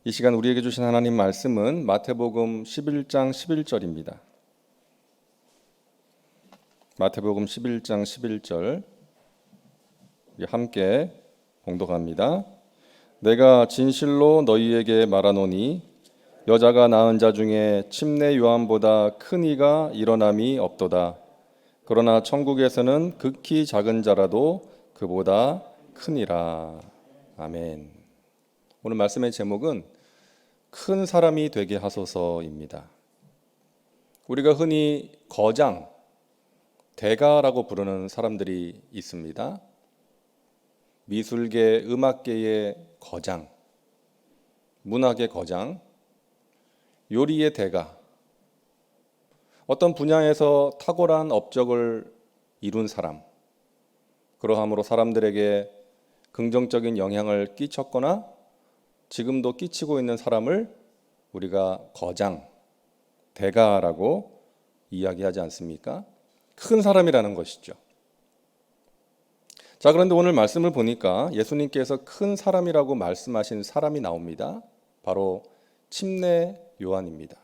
이 시간 우리에게 주신 하나님 말씀은 마태복음 11장 11절입니다. 마태복음 11장 11절 함께 봉독합니다. 내가 진실로 너희에게 말하노니 여자가 낳은 자 중에 침례 요한보다 큰 이가 일어남이 없도다. 그러나 천국에서는 극히 작은 자라도 그보다 크니라. 아멘. 오늘 말씀의 제목은 큰 사람이 되게 하소서입니다. 우리가 흔히 거장, 대가라고 부르는 사람들이 있습니다. 미술계, 음악계의 거장, 문학의 거장, 요리의 대가, 어떤 분야에서 탁월한 업적을 이룬 사람, 그러함으로 사람들에게 긍정적인 영향을 끼쳤거나 지금도 끼치고 있는 사람을 우리가 거장, 대가라고 이야기하지 않습니까? 큰 사람이라는 것이죠. 자, 그런데 오늘 말씀을 보니까 예수님께서 큰 사람이라고 말씀하신 사람이 나옵니다. 바로 침례 요한입니다.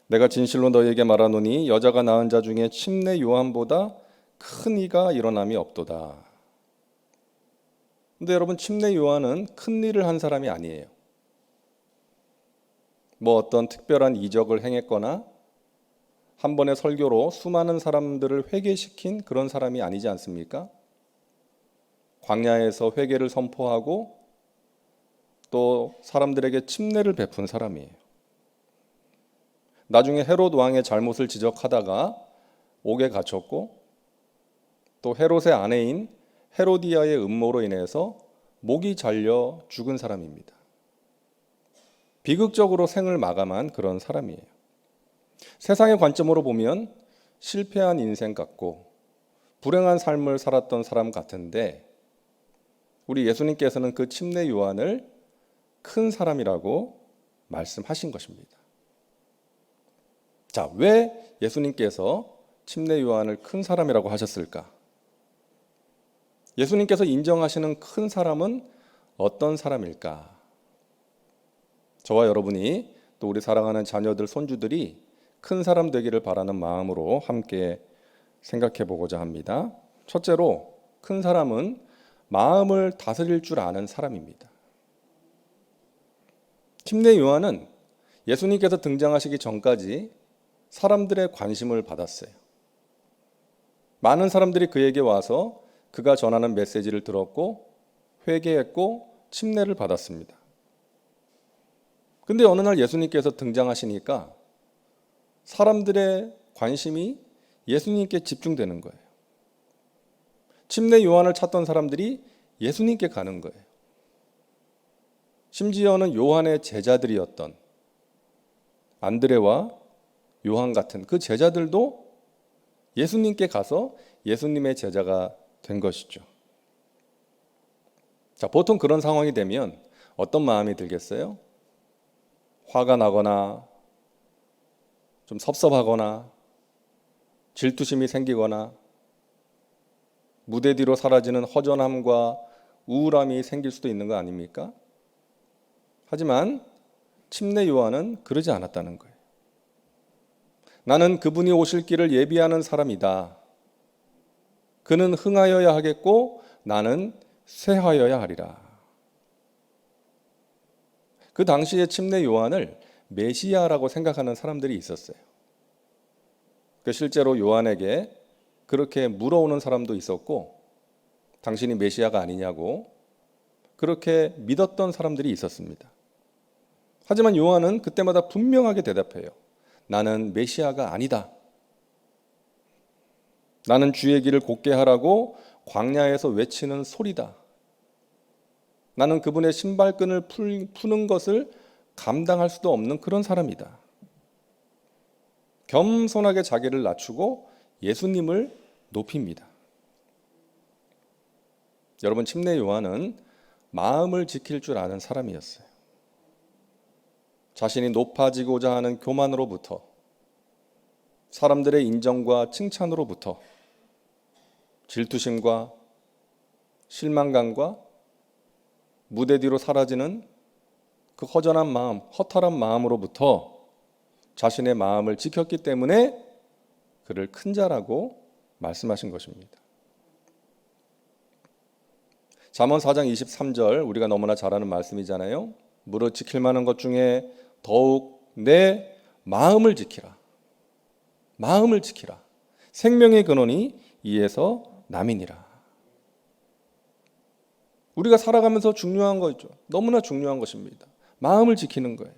내가 진실로 너희에게 말하노니 여자가 낳은 자 중에 침례 요한보다 큰 이가 일어남이 없도다. 근데 여러분, 침례 요한은 큰 일을 한 사람이 아니에요. 어떤 특별한 이적을 행했거나 한 번의 설교로 수많은 사람들을 회개시킨 그런 사람이 아니지 않습니까? 광야에서 회개를 선포하고 또 사람들에게 침례를 베푼 사람이에요. 나중에 헤롯 왕의 잘못을 지적하다가 옥에 갇혔고 또 헤롯의 아내인 헤로디아의 음모로 인해서 목이 잘려 죽은 사람입니다. 비극적으로 생을 마감한 그런 사람이에요. 세상의 관점으로 보면 실패한 인생 같고 불행한 삶을 살았던 사람 같은데 우리 예수님께서는 그 침례 요한을 큰 사람이라고 말씀하신 것입니다. 자, 왜 예수님께서 침례 요한을 큰 사람이라고 하셨을까? 예수님께서 인정하시는 큰 사람은 어떤 사람일까? 저와 여러분이 또 우리 사랑하는 자녀들, 손주들이 큰 사람 되기를 바라는 마음으로 함께 생각해 보고자 합니다. 첫째로, 큰 사람은 마음을 다스릴 줄 아는 사람입니다. 침례 요한은 예수님께서 등장하시기 전까지 사람들의 관심을 받았어요. 많은 사람들이 그에게 와서 그가 전하는 메시지를 들었고 회개했고 침례를 받았습니다. 근데 어느 날 예수님께서 등장하시니까 사람들의 관심이 예수님께 집중되는 거예요. 침례 요한을 찾던 사람들이 예수님께 가는 거예요. 심지어는 요한의 제자들이었던 안드레와 요한 같은 그 제자들도 예수님께 가서 예수님의 제자가 된 것이죠. 자, 보통 그런 상황이 되면 어떤 마음이 들겠어요? 화가 나거나 좀 섭섭하거나 질투심이 생기거나 무대 뒤로 사라지는 허전함과 우울함이 생길 수도 있는 거 아닙니까? 하지만 침례 요한은 그러지 않았다는 거예요. 나는 그분이 오실 길을 예비하는 사람이다. 그는 흥하여야 하겠고 나는 쇠하여야 하리라. 그 당시에 침례 요한을 메시아라고 생각하는 사람들이 있었어요. 실제로 요한에게 그렇게 물어오는 사람도 있었고 당신이 메시아가 아니냐고 그렇게 믿었던 사람들이 있었습니다. 하지만 요한은 그때마다 분명하게 대답해요. 나는 메시아가 아니다. 나는 주의 길을 곧게 하라고 광야에서 외치는 소리다. 나는 그분의 신발끈을 푸는 것을 감당할 수도 없는 그런 사람이다. 겸손하게 자기를 낮추고 예수님을 높입니다. 여러분, 침례 요한은 마음을 지킬 줄 아는 사람이었어요. 자신이 높아지고자 하는 교만으로부터 사람들의 인정과 칭찬으로부터 질투심과 실망감과 무대 뒤로 사라지는 그 허전한 마음, 허탈한 마음으로부터 자신의 마음을 지켰기 때문에 그를 큰 자라고 말씀하신 것입니다. 잠언 4장 23절 우리가 너무나 잘 아는 말씀이잖아요. 무릇 지킬 만한 것 중에 더욱 내 마음을 지키라. 마음을 지키라. 생명의 근원이 이에서 남이니라. 우리가 살아가면서 중요한 거죠. 너무나 중요한 것입니다. 마음을 지키는 거예요.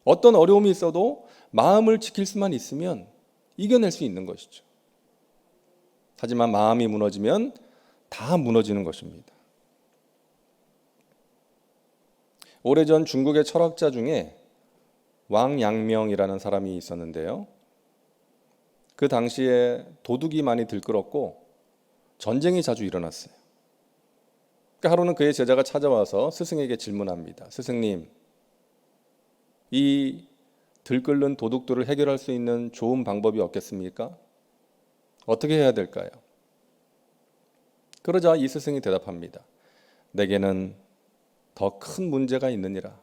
어떤 어려움이 있어도 마음을 지킬 수만 있으면 이겨낼 수 있는 것이죠. 하지만 마음이 무너지면 다 무너지는 것입니다. 오래전 중국의 철학자 중에 왕양명이라는 사람이 있었는데요. 그 당시에 도둑이 많이 들끓었고 전쟁이 자주 일어났어요. 그러니까 하루는 그의 제자가 찾아와서 스승에게 질문합니다. 스승님, 이 들끓는 도둑들을 해결할 수 있는 좋은 방법이 없겠습니까? 어떻게 해야 될까요? 그러자 이 스승이 대답합니다. 내게는 더 큰 문제가 있느니라.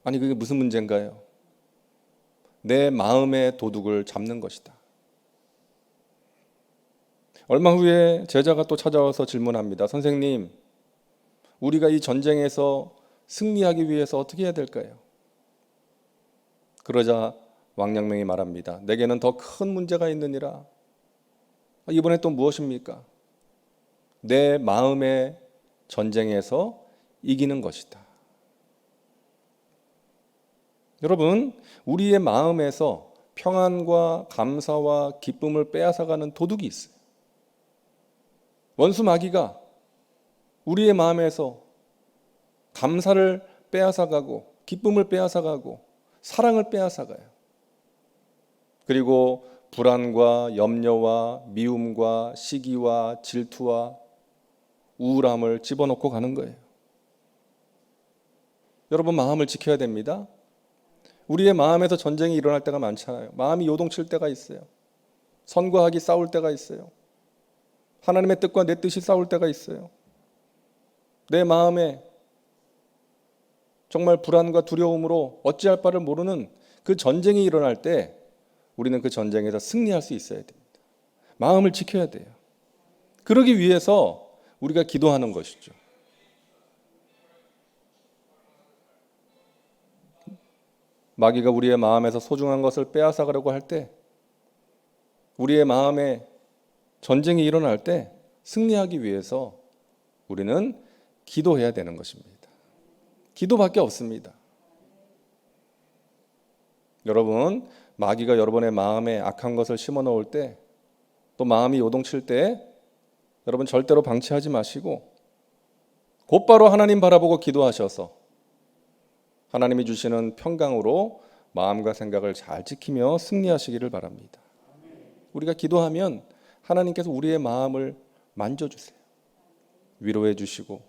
아니 그게 무슨 문제인가요? 내 마음의 도둑을 잡는 것이다. 얼마 후에 제자가 또 찾아와서 질문합니다. 선생님, 우리가 이 전쟁에서 승리하기 위해서 어떻게 해야 될까요? 그러자 왕양명이 말합니다. 내게는 더 큰 문제가 있느니라. 이번에 또 무엇입니까? 내 마음의 전쟁에서 이기는 것이다. 여러분, 우리의 마음에서 평안과 감사와 기쁨을 빼앗아가는 도둑이 있어요. 원수 마귀가 우리의 마음에서 감사를 빼앗아가고 기쁨을 빼앗아가고 사랑을 빼앗아가요. 그리고 불안과 염려와 미움과 시기와 질투와 우울함을 집어넣고 가는 거예요. 여러분, 마음을 지켜야 됩니다. 우리의 마음에서 전쟁이 일어날 때가 많잖아요. 마음이 요동칠 때가 있어요. 선과 악이 싸울 때가 있어요. 하나님의 뜻과 내 뜻이 싸울 때가 있어요. 내 마음에 정말 불안과 두려움으로 어찌할 바를 모르는 그 전쟁이 일어날 때 우리는 그 전쟁에서 승리할 수 있어야 됩니다. 마음을 지켜야 돼요. 그러기 위해서 우리가 기도하는 것이죠. 마귀가 우리의 마음에서 소중한 것을 빼앗아가려고 할 때, 우리의 마음에 전쟁이 일어날 때 승리하기 위해서 우리는 기도해야 되는 것입니다. 기도밖에 없습니다. 여러분, 마귀가 여러분의 마음에 악한 것을 심어 넣을 때, 또 마음이 요동칠 때 여러분 절대로 방치하지 마시고 곧바로 하나님 바라보고 기도하셔서 하나님이 주시는 평강으로 마음과 생각을 잘 지키며 승리하시기를 바랍니다. 우리가 기도하면 하나님께서 우리의 마음을 만져주세요. 위로해 주시고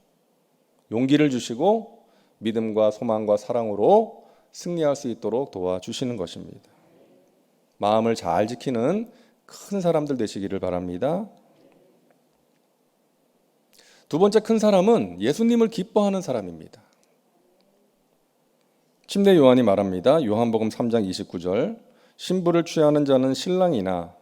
용기를 주시고 믿음과 소망과 사랑으로 승리할 수 있도록 도와주시는 것입니다. 마음을 잘 지키는 큰 사람들 되시기를 바랍니다. 두 번째 큰 사람은 예수님을 기뻐하는 사람입니다. 침례 요한이 말합니다. 요한복음 3장 29절 신부를 취하는 자는 신랑이나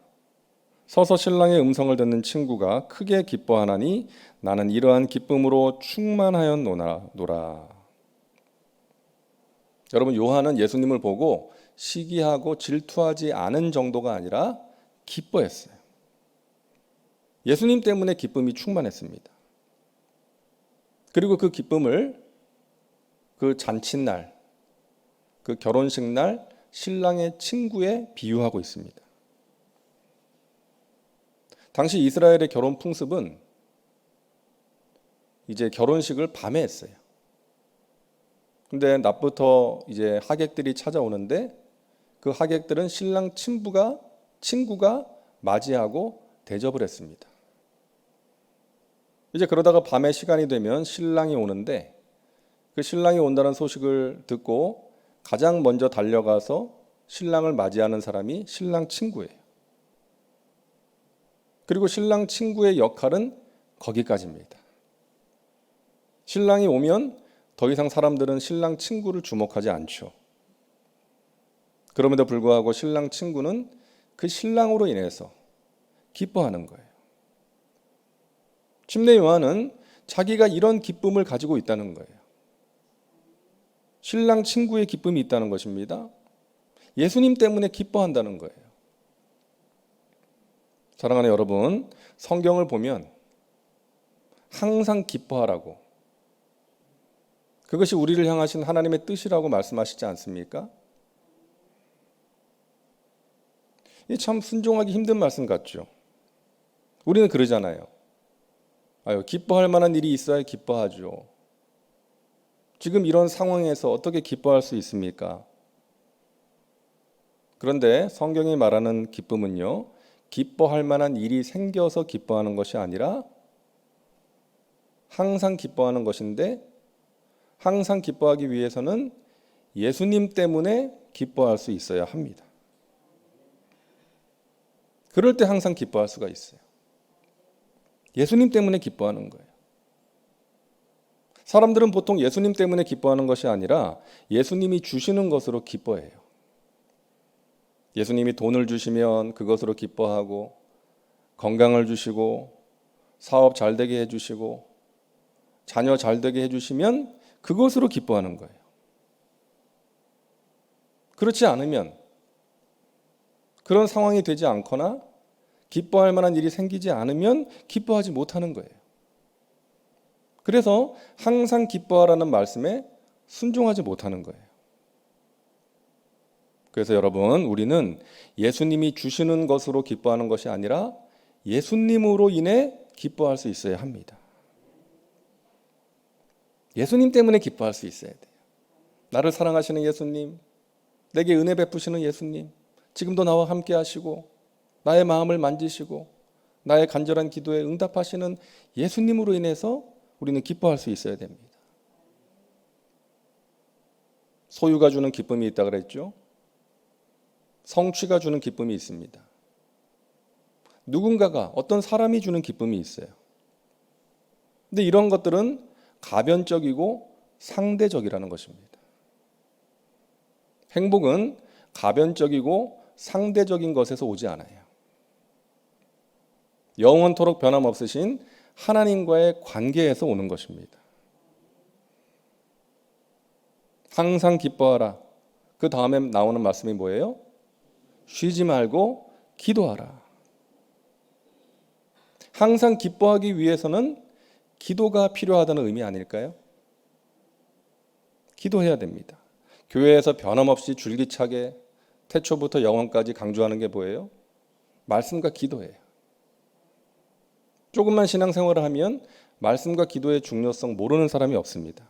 서서 신랑의 음성을 듣는 친구가 크게 기뻐하나니 나는 이러한 기쁨으로 충만하였노라. 여러분, 요한은 예수님을 보고 시기하고 질투하지 않은 정도가 아니라 기뻐했어요. 예수님 때문에 기쁨이 충만했습니다. 그리고 그 기쁨을 그 잔칫날, 그 결혼식 날 신랑의 친구에 비유하고 있습니다. 당시 이스라엘의 결혼 풍습은 이제 결혼식을 밤에 했어요. 근데 낮부터 이제 하객들이 찾아오는데 그 하객들은 신랑 친구가 맞이하고 대접을 했습니다. 이제 그러다가 밤에 시간이 되면 신랑이 오는데 그 신랑이 온다는 소식을 듣고 가장 먼저 달려가서 신랑을 맞이하는 사람이 신랑 친구예요. 그리고 신랑 친구의 역할은 거기까지입니다. 신랑이 오면 더 이상 사람들은 신랑 친구를 주목하지 않죠. 그럼에도 불구하고 신랑 친구는 그 신랑으로 인해서 기뻐하는 거예요. 침례 요한은 자기가 이런 기쁨을 가지고 있다는 거예요. 신랑 친구의 기쁨이 있다는 것입니다. 예수님 때문에 기뻐한다는 거예요. 사랑하는 여러분, 성경을 보면 항상 기뻐하라고, 그것이 우리를 향하신 하나님의 뜻이라고 말씀하시지 않습니까? 이 참 순종하기 힘든 말씀 같죠. 우리는 그러잖아요. 기뻐할 만한 일이 있어야 기뻐하죠. 지금 이런 상황에서 어떻게 기뻐할 수 있습니까? 그런데 성경이 말하는 기쁨은요, 기뻐할 만한 일이 생겨서 기뻐하는 것이 아니라 항상 기뻐하는 것인데, 항상 기뻐하기 위해서는 예수님 때문에 기뻐할 수 있어야 합니다. 그럴 때 항상 기뻐할 수가 있어요. 예수님 때문에 기뻐하는 거예요. 사람들은 보통 예수님 때문에 기뻐하는 것이 아니라 예수님이 주시는 것으로 기뻐해요. 예수님이 돈을 주시면 그것으로 기뻐하고, 건강을 주시고, 사업 잘 되게 해주시고, 자녀 잘 되게 해주시면 그것으로 기뻐하는 거예요. 그렇지 않으면, 그런 상황이 되지 않거나 기뻐할 만한 일이 생기지 않으면 기뻐하지 못하는 거예요. 그래서 항상 기뻐하라는 말씀에 순종하지 못하는 거예요. 그래서 여러분, 우리는 예수님이 주시는 것으로 기뻐하는 것이 아니라 예수님으로 인해 기뻐할 수 있어야 합니다. 예수님 때문에 기뻐할 수 있어야 돼요. 나를 사랑하시는 예수님, 내게 은혜 베푸시는 예수님, 지금도 나와 함께 하시고 나의 마음을 만지시고 나의 간절한 기도에 응답하시는 예수님으로 인해서 우리는 기뻐할 수 있어야 됩니다. 소유가 주는 기쁨이 있다 그랬죠? 성취가 주는 기쁨이 있습니다. 누군가가, 어떤 사람이 주는 기쁨이 있어요. 근데 이런 것들은 가변적이고 상대적이라는 것입니다. 행복은 가변적이고 상대적인 것에서 오지 않아요. 영원토록 변함없으신 하나님과의 관계에서 오는 것입니다. 항상 기뻐하라. 그 다음에 나오는 말씀이 뭐예요? 쉬지 말고 기도하라. 항상 기뻐하기 위해서는 기도가 필요하다는 의미 아닐까요? 기도해야 됩니다. 교회에서 변함없이 줄기차게 태초부터 영원까지 강조하는 게 뭐예요? 말씀과 기도예요. 조금만 신앙생활을 하면 말씀과 기도의 중요성 모르는 사람이 없습니다.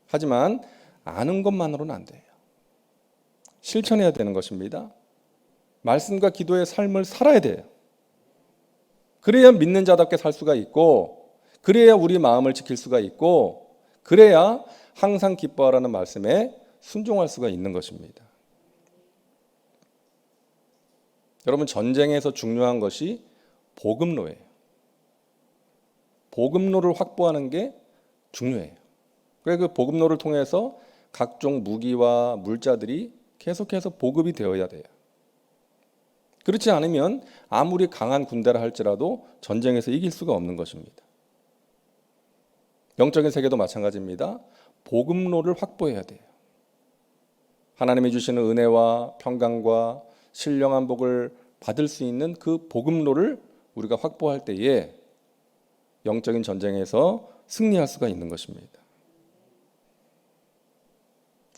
하지만 아는 것만으로는 안 돼요. 실천해야 되는 것입니다. 말씀과 기도의 삶을 살아야 돼요. 그래야 믿는 자답게 살 수가 있고, 그래야 우리 마음을 지킬 수가 있고, 그래야 항상 기뻐하라는 말씀에 순종할 수가 있는 것입니다. 여러분, 전쟁에서 중요한 것이 보급로예요. 보급로를 확보하는 게 중요해요. 그래서 그 보급로를 통해서 각종 무기와 물자들이 계속해서 보급이 되어야 돼요. 그렇지 않으면 아무리 강한 군대라 할지라도 전쟁에서 이길 수가 없는 것입니다. 영적인 세계도 마찬가지입니다. 보급로를 확보해야 돼요. 하나님이 주시는 은혜와 평강과 신령한 복을 받을 수 있는 그 보급로를 우리가 확보할 때에 영적인 전쟁에서 승리할 수가 있는 것입니다.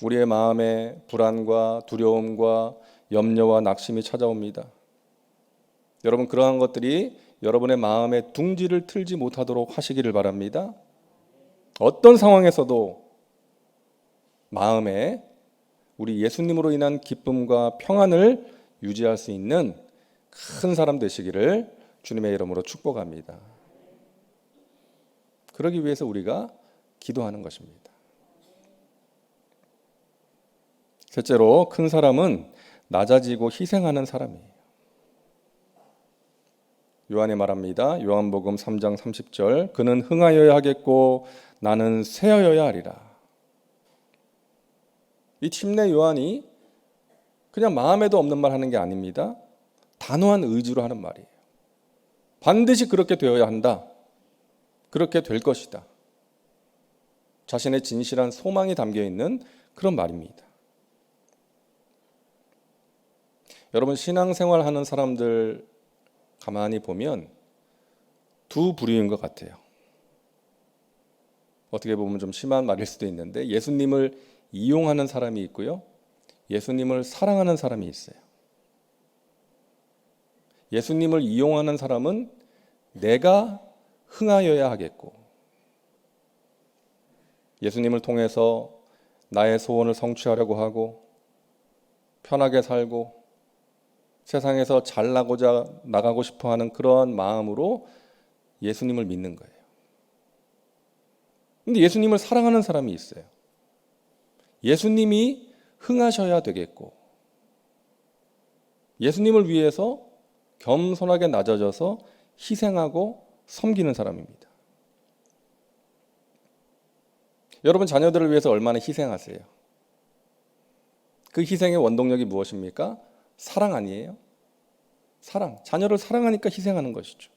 우리의 마음에 불안과 두려움과 염려와 낙심이 찾아옵니다. 여러분, 그러한 것들이 여러분의 마음의 둥지를 틀지 못하도록 하시기를 바랍니다. 어떤 상황에서도 마음에 우리 예수님으로 인한 기쁨과 평안을 유지할 수 있는 큰 사람 되시기를 주님의 이름으로 축복합니다. 그러기 위해서 우리가 기도하는 것입니다. 셋째로, 큰 사람은 낮아지고 희생하는 사람이에요. 요한이 말합니다. 요한복음 3장 30절, 그는 흥하여야 하겠고 나는 쇠하여야 하리라. 이 침례 요한이 그냥 마음에도 없는 말 하는 게 아닙니다. 단호한 의지로 하는 말이에요. 반드시 그렇게 되어야 한다. 그렇게 될 것이다. 자신의 진실한 소망이 담겨 있는 그런 말입니다. 여러분, 신앙생활 하는 사람들 가만히 보면 두 부류인 것 같아요. 어떻게 보면 좀 심한 말일 수도 있는데, 예수님을 이용하는 사람이 있고요, 예수님을 사랑하는 사람이 있어요. 예수님을 이용하는 사람은 내가 흥하여야 하겠고, 예수님을 통해서 나의 소원을 성취하려고 하고 편하게 살고 세상에서 잘 나가고 싶어 하는 그런 마음으로 예수님을 믿는 거예요. 근데 예수님을 사랑하는 사람이 있어요. 예수님이 흥하셔야 되겠고, 예수님을 위해서 겸손하게 낮아져서 희생하고 섬기는 사람입니다. 여러분, 자녀들을 위해서 얼마나 희생하세요? 그 희생의 원동력이 무엇입니까? 사랑 아니에요? 사랑. 자녀를 사랑하니까 희생하는 것이죠.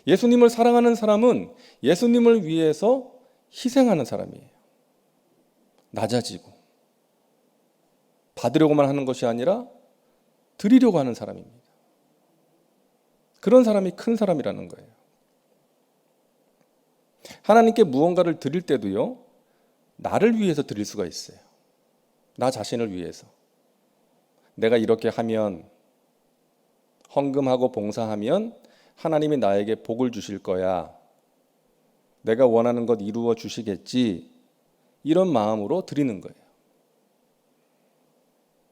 예수님을 사랑하는 사람은 예수님을 위해서 희생하는 사람이에요. 낮아지고 받으려고만 하는 것이 아니라 드리려고 하는 사람입니다. 그런 사람이 큰 사람이라는 거예요. 하나님께 무언가를 드릴 때도요, 나를 위해서 드릴 수가 있어요. 나 자신을 위해서. 내가 이렇게 하면, 헌금하고 봉사하면 하나님이 나에게 복을 주실 거야. 내가 원하는 것 이루어 주시겠지. 이런 마음으로 드리는 거예요.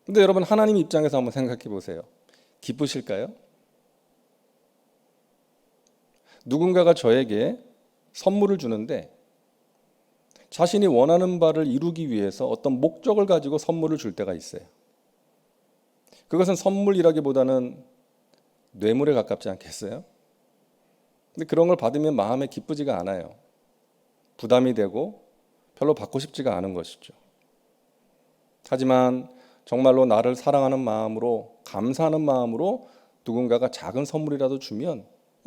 근데 여러분, 하나님 입장에서 한번 생각해 보세요. 기쁘실까요? 누군가가 저에게 선물을 주는데 자신이 원하는 바를 이루기 위해서 어떤 목적을 가지고 선물을 줄 때가 있어요. 그것은 선물이라기보다는 뇌물에 가깝지 않겠어요? 근데 그런 걸 받으면 마음에 기쁘지가 않아요. 부담이 되고 별로 받고 싶지가 않은 것이죠. 하지만 정말로 나를 사랑하는 마음으로, 감사하는 마음으로 누군가가 작은 선물이라도 주면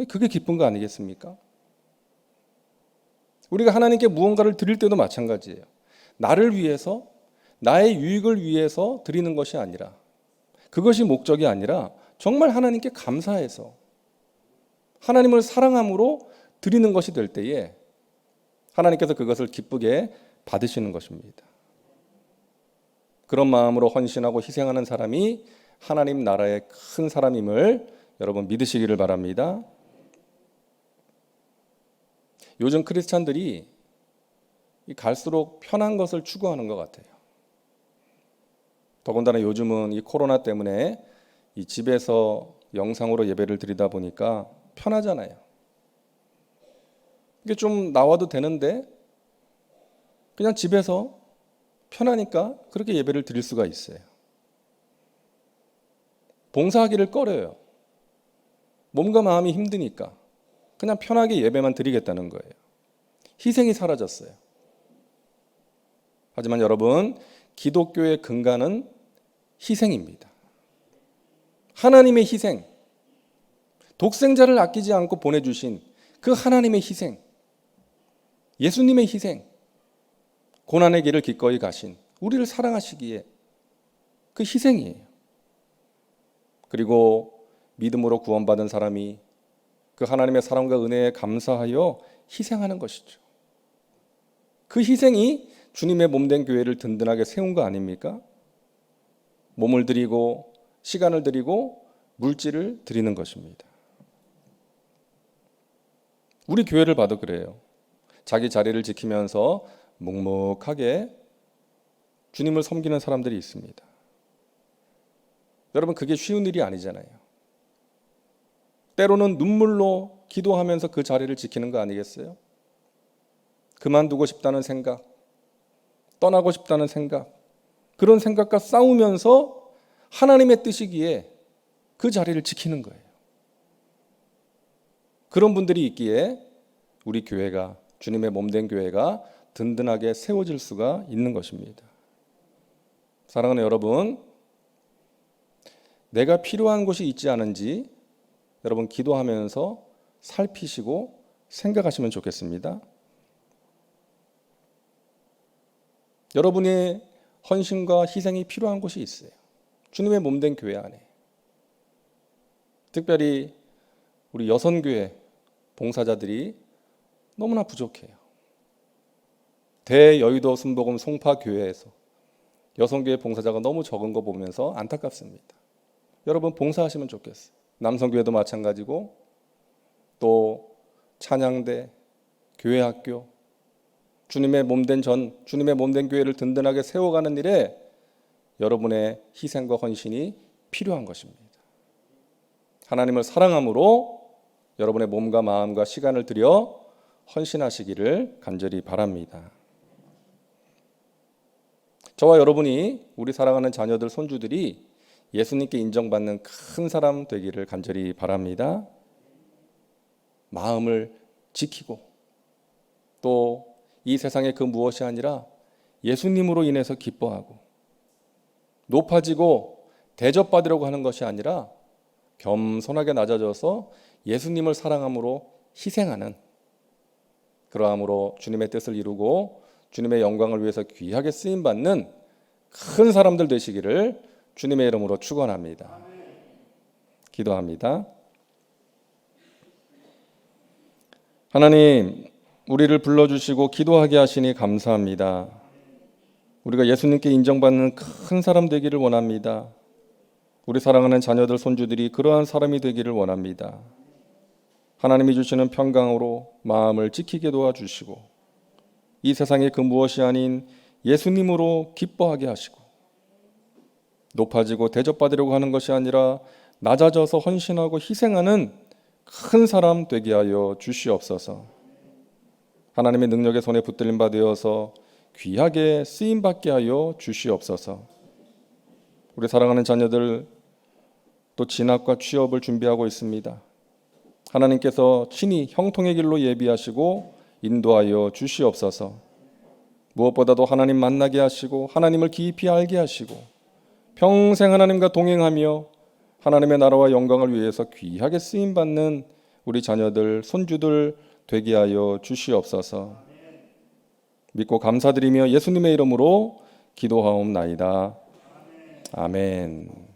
그게 기쁜 거 아니겠습니까? 우리가 하나님께 무언가를 드릴 때도 마찬가지예요. 나를 위해서, 나의 유익을 위해서 드리는 것이 아니라, 그것이 목적이 아니라 정말 하나님께 감사해서 하나님을 사랑함으로 드리는 것이 될 때에 하나님께서 그것을 기쁘게 받으시는 것입니다. 그런 마음으로 헌신하고 희생하는 사람이 하나님 나라의 큰 사람임을 여러분 믿으시기를 바랍니다. 요즘 크리스찬들이 갈수록 편한 것을 추구하는 것 같아요. 더군다나 요즘은 이 코로나 때문에 이 집에서 영상으로 예배를 드리다 보니까 편하잖아요. 이게 좀 나와도 되는데 그냥 집에서 편하니까 그렇게 예배를 드릴 수가 있어요. 봉사하기를 꺼려요. 몸과 마음이 힘드니까 그냥 편하게 예배만 드리겠다는 거예요. 희생이 사라졌어요. 하지만 여러분, 기독교의 근간은 희생입니다. 하나님의 희생, 독생자를 아끼지 않고 보내주신 그 하나님의 희생, 예수님의 희생, 고난의 길을 기꺼이 가신 우리를 사랑하시기에 그 희생이에요. 그리고 믿음으로 구원받은 사람이 그 하나님의 사랑과 은혜에 감사하여 희생하는 것이죠. 그 희생이 주님의 몸된 교회를 든든하게 세운 거 아닙니까? 몸을 드리고 시간을 드리고 물질을 드리는 것입니다. 우리 교회를 봐도 그래요. 자기 자리를 지키면서 묵묵하게 주님을 섬기는 사람들이 있습니다. 여러분, 그게 쉬운 일이 아니잖아요. 때로는 눈물로 기도하면서 그 자리를 지키는 거 아니겠어요? 그만두고 싶다는 생각, 떠나고 싶다는 생각, 그런 생각과 싸우면서 하나님의 뜻이기에 그 자리를 지키는 거예요. 그런 분들이 있기에 우리 교회가, 주님의 몸된 교회가 든든하게 세워질 수가 있는 것입니다. 사랑하는 여러분, 내가 필요한 곳이 있지 않은지 여러분 기도하면서 살피시고 생각하시면 좋겠습니다. 여러분의 헌신과 희생이 필요한 곳이 있어요. 주님의 몸된 교회 안에. 특별히 우리 여선교회 봉사자들이 너무나 부족해요. 대여의도 순복음 송파교회에서 여성교회 봉사자가 너무 적은 거 보면서 안타깝습니다. 여러분 봉사하시면 좋겠어요. 남성교회도 마찬가지고 또 찬양대, 교회학교, 주님의 몸된 교회를 든든하게 세워가는 일에 여러분의 희생과 헌신이 필요한 것입니다. 하나님을 사랑함으로 여러분의 몸과 마음과 시간을 들여 헌신하시기를 간절히 바랍니다. 저와 여러분이, 우리 사랑하는 자녀들, 손주들이 예수님께 인정받는 큰 사람 되기를 간절히 바랍니다. 마음을 지키고 또 이 세상의 그 무엇이 아니라 예수님으로 인해서 기뻐하고 높아지고 대접받으려고 하는 것이 아니라 겸손하게 낮아져서 예수님을 사랑함으로 희생하는, 그러함으로 주님의 뜻을 이루고 주님의 영광을 위해서 귀하게 쓰임받는 큰 사람들 되시기를 주님의 이름으로 축원합니다. 기도합니다. 하나님, 우리를 불러주시고 기도하게 하시니 감사합니다. 우리가 예수님께 인정받는 큰 사람 되기를 원합니다. 우리 사랑하는 자녀들, 손주들이 그러한 사람이 되기를 원합니다. 하나님이 주시는 평강으로 마음을 지키게 도와주시고 이 세상의 그 무엇이 아닌 예수님으로 기뻐하게 하시고 높아지고 대접받으려고 하는 것이 아니라 낮아져서 헌신하고 희생하는 큰 사람 되게 하여 주시옵소서. 하나님의 능력의 손에 붙들림 바 되어서 귀하게 쓰임받게 하여 주시옵소서. 우리 사랑하는 자녀들 또 진학과 취업을 준비하고 있습니다. 하나님께서 친히 형통의 길로 예비하시고 인도하여 주시옵소서. 무엇보다도 하나님 만나게 하시고 하나님을 깊이 알게 하시고 평생 하나님과 동행하며 하나님의 나라와 영광을 위해서 귀하게 쓰임받는 우리 자녀들, 손주들 되게 하여 주시옵소서. 믿고 감사드리며 예수님의 이름으로 기도하옵나이다. 아멘.